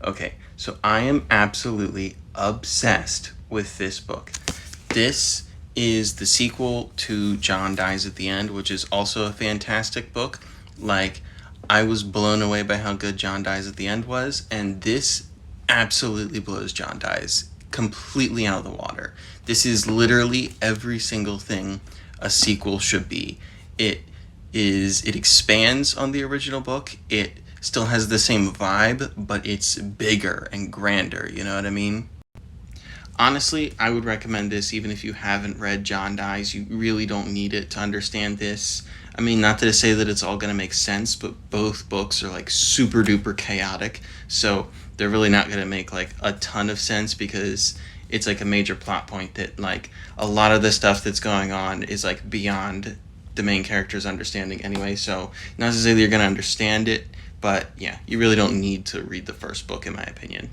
Okay, so I am absolutely obsessed with this book. This is the sequel to John Dies at the End, which is also a fantastic book. Like, I was blown away by how good John Dies at the End was, and this absolutely blows John Dies completely out of the water. This is literally every single thing a sequel should be. It it expands on the original book. It still has the same vibe, but it's bigger and grander, you know what I mean? Honestly, I would recommend this even if you haven't read John Dies. You really don't need it to understand this. I mean, not to say that it's all going to make sense, but both books are like super duper chaotic. So they're really not going to make like a ton of sense because it's like a major plot point that like a lot of the stuff that's going on is like beyond the main character's understanding anyway. So not to say that you're going to understand it, but yeah, you really don't need to read the first book in my opinion.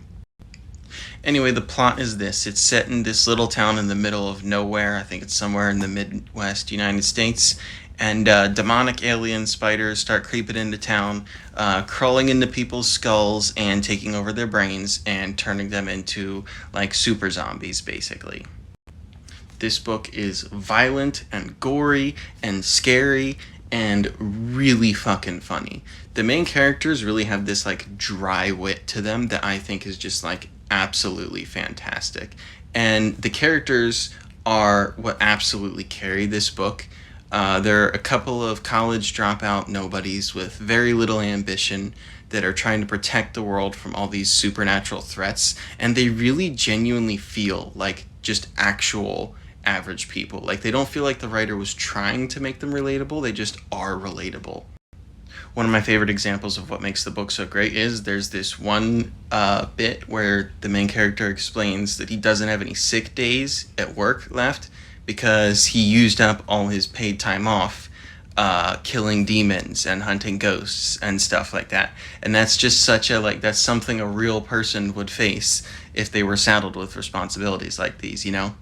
Anyway, the plot is this. It's set in this little town in the middle of nowhere. I think it's somewhere in the Midwest United States. And demonic alien spiders start creeping into town, crawling into people's skulls and taking over their brains and turning them into like super zombies, basically. This book is violent and gory and scary and really fucking funny. The main characters really have this like dry wit to them that I think is just like absolutely fantastic. And the characters are what absolutely carry this book. There are a couple of college dropout nobodies with very little ambition that are trying to protect the world from all these supernatural threats, and they really genuinely feel like just actual average people. Like, they don't feel like the writer was trying to make them relatable, they just are relatable. One of my favorite examples of what makes the book so great is there's this one bit where the main character explains that he doesn't have any sick days at work left because he used up all his paid time off killing demons and hunting ghosts and stuff like that. And that's just such a like that's something a real person would face if they were saddled with responsibilities like these, you know?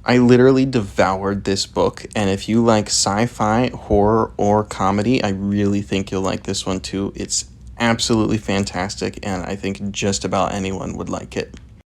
I literally devoured this book, and if you like sci fi, horror, or comedy, I really think you'll like this one too. It's absolutely fantastic, and I think just about anyone would like it.